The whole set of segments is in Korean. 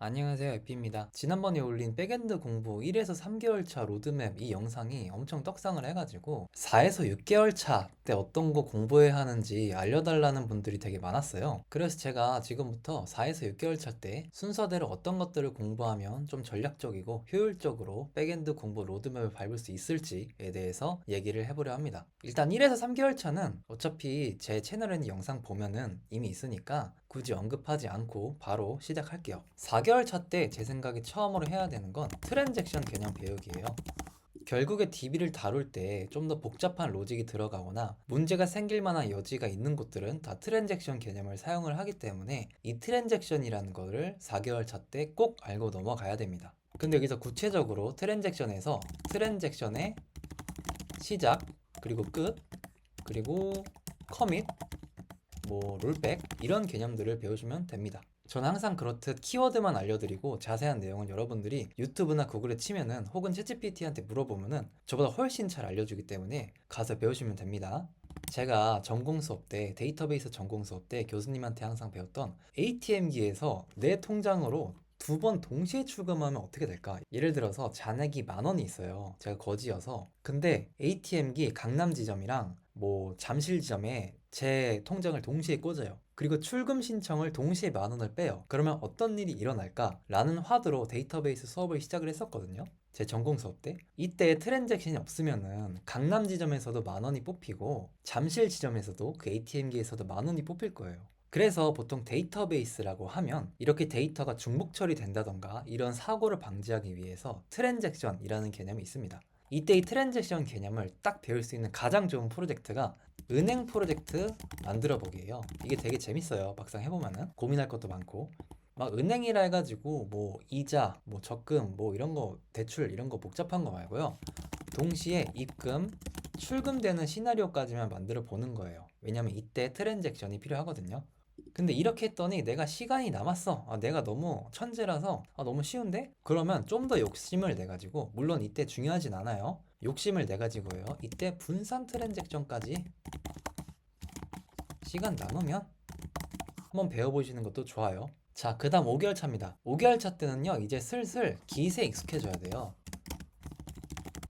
안녕하세요, 에피입니다. 지난번에 올린 백엔드 공부 1에서 3개월 차 로드맵 이 영상이 엄청 떡상을 해가지고 4에서 6개월 차 때 어떤 거 공부해야 하는지 알려달라는 분들이 되게 많았어요. 그래서 제가 지금부터 4에서 6개월 차 때 순서대로 어떤 것들을 공부하면 좀 전략적이고 효율적으로 백엔드 공부 로드맵을 밟을 수 있을지에 대해서 얘기를 해보려 합니다. 일단 1에서 3개월 차는 어차피 제 채널에 있는 영상 보면은 이미 있으니까 굳이 언급하지 않고 바로 시작할게요. 4개월 차 때 제 생각에 처음으로 해야 되는 건 트랜잭션 개념 배우기예요. 결국에 DB를 다룰 때 좀 더 복잡한 로직이 들어가거나 문제가 생길 만한 여지가 있는 곳들은 다 트랜잭션 개념을 사용을 하기 때문에 이 트랜잭션이라는 거를 4개월 차 때 꼭 알고 넘어가야 됩니다. 근데 여기서 구체적으로 트랜잭션에서 트랜잭션의 시작, 그리고 끝, 그리고 커밋, 뭐 롤백 이런 개념들을 배우시면 됩니다. 저는 항상 그렇듯 키워드만 알려드리고 자세한 내용은 여러분들이 유튜브나 구글에 치면은 혹은 챗GPT한테 물어보면은 저보다 훨씬 잘 알려주기 때문에 가서 배우시면 됩니다. 제가 전공 수업 때, 데이터베이스 전공 수업 때 교수님한테 항상 배웠던 ATM기에서 내 통장으로 두 번 동시에 출금하면 어떻게 될까? 예를 들어서 잔액이 10,000원이 있어요. 제가 거지여서. 근데 ATM기 강남 지점이랑 뭐 잠실 지점에 제 통장을 동시에 꽂아요. 그리고 출금 신청을 동시에 10,000원을 빼요. 그러면 어떤 일이 일어날까? 라는 화두로 데이터베이스 수업을 시작을 했었거든요. 제 전공 수업 때. 이때 트랜잭션이 없으면은 강남 지점에서도 10,000원이 뽑히고 잠실 지점에서도 그 ATM기에서도 10,000원이 뽑힐 거예요. 그래서 보통 데이터베이스라고 하면 이렇게 데이터가 중복 처리된다던가 이런 사고를 방지하기 위해서 트랜잭션이라는 개념이 있습니다. 이때 이 트랜잭션 개념을 딱 배울 수 있는 가장 좋은 프로젝트가 은행 프로젝트 만들어 보기예요. 이게 되게 재밌어요. 막상 해보면은 고민할 것도 많고 막 은행이라 해가지고 뭐 이자, 뭐 적금, 뭐 이런 거 대출 이런 거 복잡한 거 말고요. 동시에 입금, 출금되는 시나리오까지만 만들어 보는 거예요. 왜냐면 이때 트랜잭션이 필요하거든요. 근데 이렇게 했더니 내가 시간이 남았어. 내가 너무 천재라서 너무 쉬운데? 그러면 좀 더 욕심을 내가지고 물론 이때 중요하진 않아요. 욕심을 내가지고요. 이때 분산 트랜잭션까지 시간 남으면 한번 배워보시는 것도 좋아요. 자, 그 다음 5개월 차입니다. 5개월 차 때는요, 이제 슬슬 기세에 익숙해져야 돼요.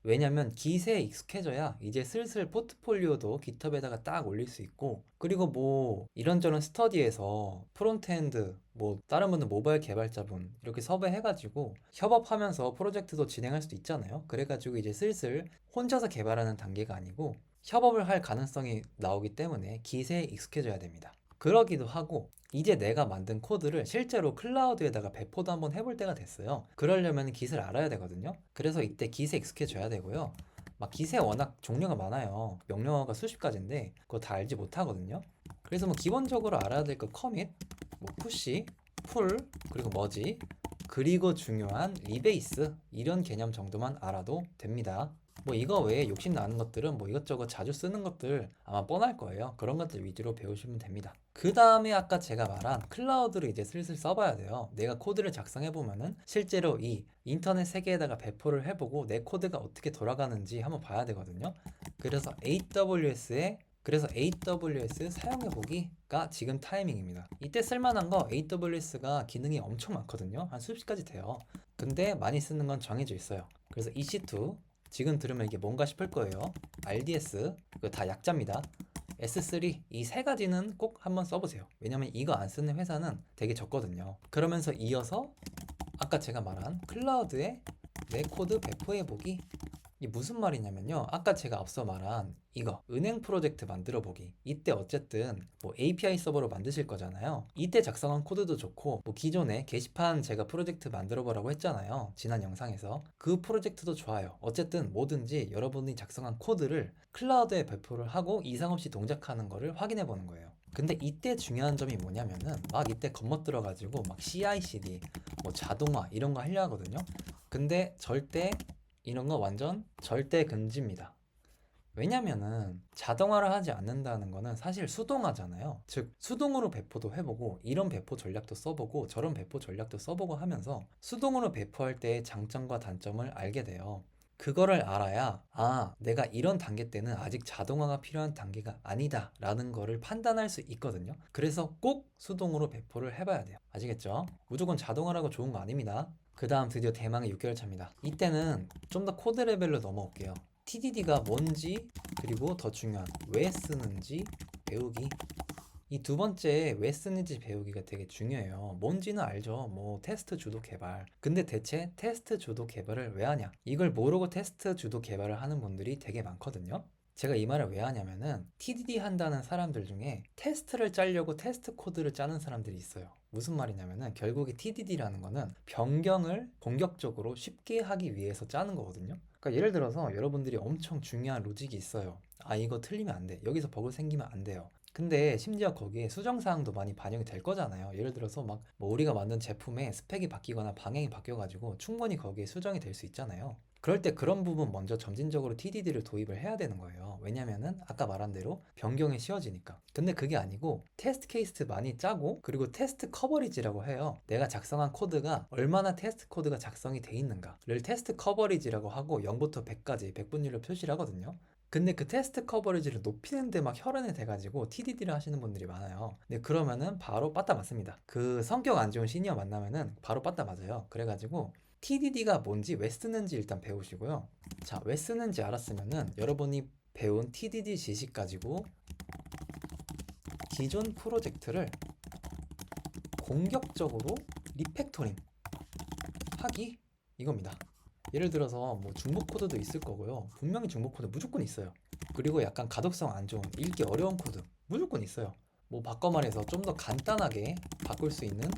왜냐면 기세에 익숙해져야 이제 슬슬 포트폴리오도 깃허브에다가 딱 올릴 수 있고, 그리고 뭐 이런저런 스터디에서 프론트엔드 뭐 다른 분들 모바일 개발자분 이렇게 섭외해가지고 협업하면서 프로젝트도 진행할 수도 있잖아요. 그래가지고 이제 슬슬 혼자서 개발하는 단계가 아니고 협업을 할 가능성이 나오기 때문에 기세에 익숙해져야 됩니다. 그러기도 하고 이제 내가 만든 코드를 실제로 클라우드에다가 배포도 한번 해볼 때가 됐어요. 그러려면 기세를 알아야 되거든요. 그래서 이때 기세 익숙해져야 되고요. 막 기세 워낙 종류가 많아요. 명령어가 수십 가지인데 그거 다 알지 못하거든요. 그래서 뭐 기본적으로 알아야 될 거 커밋, 뭐 푸시, 풀, 그리고 머지, 그리고 중요한 리베이스 이런 개념 정도만 알아도 됩니다. 뭐 이거 외에 욕심 나는 것들은 뭐 이것저것 자주 쓰는 것들 아마 뻔할 거예요. 그런 것들 위주로 배우시면 됩니다. 그 다음에 아까 제가 말한 클라우드를 이제 슬슬 써봐야 돼요. 내가 코드를 작성해보면은 실제로 이 인터넷 세계에다가 배포를 해보고 내 코드가 어떻게 돌아가는지 한번 봐야 되거든요. 그래서 AWS 사용해보기가 지금 타이밍입니다. 이때 쓸만한 거 AWS가 기능이 엄청 많거든요. 한 수십 가지 돼요. 근데 많이 쓰는 건 정해져 있어요. 그래서 EC2 지금 들으면 이게 뭔가 싶을 거예요. RDS 이거 다 약자입니다. S3 이 세 가지는 꼭 한번 써보세요. 왜냐면 이거 안 쓰는 회사는 되게 적거든요. 그러면서 이어서 아까 제가 말한 클라우드에 내 코드 배포해보기 이게 무슨 말이냐면요. 아까 제가 앞서 말한 이거 은행 프로젝트 만들어 보기. 이때 어쨌든 뭐 API 서버로 만드실 거잖아요. 이때 작성한 코드도 좋고 뭐 기존에 게시판 제가 프로젝트 만들어 보라고 했잖아요. 지난 영상에서. 그 프로젝트도 좋아요. 어쨌든 뭐든지 여러분이 작성한 코드를 클라우드에 배포를 하고 이상 없이 동작하는 거를 확인해 보는 거예요. 근데 이때 중요한 점이 뭐냐면은 막 이때 겉멋 들어가지고 막 CI/CD 뭐 자동화 이런 거 하려 하거든요. 근데 절대 이런 거 완전 절대 금지입니다. 왜냐면은 자동화를 하지 않는다는 거는 사실 수동화잖아요. 즉 수동으로 배포도 해보고 이런 배포 전략도 써보고 저런 배포 전략도 써보고 하면서 수동으로 배포할 때의 장점과 단점을 알게 돼요. 그거를 알아야 내가 이런 단계 때는 아직 자동화가 필요한 단계가 아니다 라는 거를 판단할 수 있거든요. 그래서 꼭 수동으로 배포를 해봐야 돼요. 아시겠죠? 무조건 자동화라고 좋은 거 아닙니다. 그 다음 드디어 대망의 6개월 차입니다. 이때는 좀 더 코드 레벨로 넘어올게요. TDD가 뭔지, 그리고 더 중요한 왜 쓰는지 배우기. 이 두 번째 왜 쓰는지 배우기가 되게 중요해요. 뭔지는 알죠. 뭐 테스트 주도 개발. 근데 대체 테스트 주도 개발을 왜 하냐? 이걸 모르고 테스트 주도 개발을 하는 분들이 되게 많거든요. 제가 이 말을 왜 하냐면은 TDD 한다는 사람들 중에 테스트를 짜려고 테스트 코드를 짜는 사람들이 있어요. 무슨 말이냐면은 결국에 TDD라는 거는 변경을 공격적으로 쉽게 하기 위해서 짜는 거거든요. 그러니까 예를 들어서 여러분들이 엄청 중요한 로직이 있어요. 이거 틀리면 안 돼. 여기서 버그 생기면 안 돼요. 근데 심지어 거기에 수정사항도 많이 반영이 될 거잖아요. 예를 들어서 막 뭐 우리가 만든 제품의 스펙이 바뀌거나 방향이 바뀌어가지고 충분히 거기에 수정이 될 수 있잖아요. 그럴 때 그런 부분 먼저 점진적으로 TDD를 도입을 해야 되는 거예요. 왜냐면은 아까 말한 대로 변경이 쉬워지니까. 근데 그게 아니고 테스트 케이스 많이 짜고 그리고 테스트 커버리지라고 해요. 내가 작성한 코드가 얼마나 테스트 코드가 작성이 돼 있는가를 테스트 커버리지라고 하고 0부터 100까지 백분율로 표시를 하거든요. 근데 그 테스트 커버리지를 높이는데 막 혈안이 돼가지고 TDD를 하시는 분들이 많아요. 근데 그러면은 바로 빠따 맞습니다. 그 성격 안 좋은 시니어 만나면은 바로 빠따 맞아요. 그래가지고 TDD가 뭔지 왜 쓰는지 일단 배우시고요. 자, 왜 쓰는지 알았으면은 여러분이 배운 TDD 지식 가지고 기존 프로젝트를 공격적으로 리팩토링 하기 이겁니다. 예를 들어서 뭐 중복 코드도 있을 거고요. 분명히 중복 코드 무조건 있어요. 그리고 약간 가독성 안 좋은 읽기 어려운 코드 무조건 있어요. 뭐 바꿔 말해서 좀 더 간단하게 바꿀 수 있는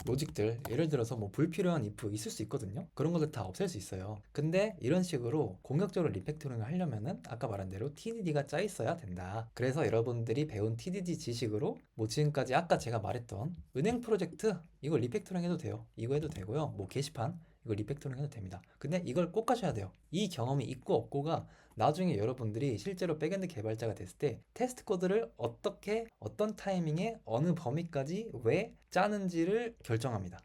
로직들, 예를 들어서 뭐 불필요한 if 있을 수 있거든요. 그런 것들 다 없앨 수 있어요. 근데 이런 식으로 공격적으로 리팩토링을 하려면은 아까 말한 대로 TDD가 짜 있어야 된다. 그래서 여러분들이 배운 TDD 지식으로 뭐 지금까지 아까 제가 말했던 은행 프로젝트 이거 리팩토링 해도 돼요. 이거 해도 되고요. 뭐 게시판 이거 리팩토링 해도 됩니다. 근데 이걸 꼭 하셔야 돼요. 이 경험이 있고 없고가 나중에 여러분들이 실제로 백엔드 개발자가 됐을 때 테스트 코드를 어떻게 어떤 타이밍에 어느 범위까지 왜 짜는지를 결정합니다.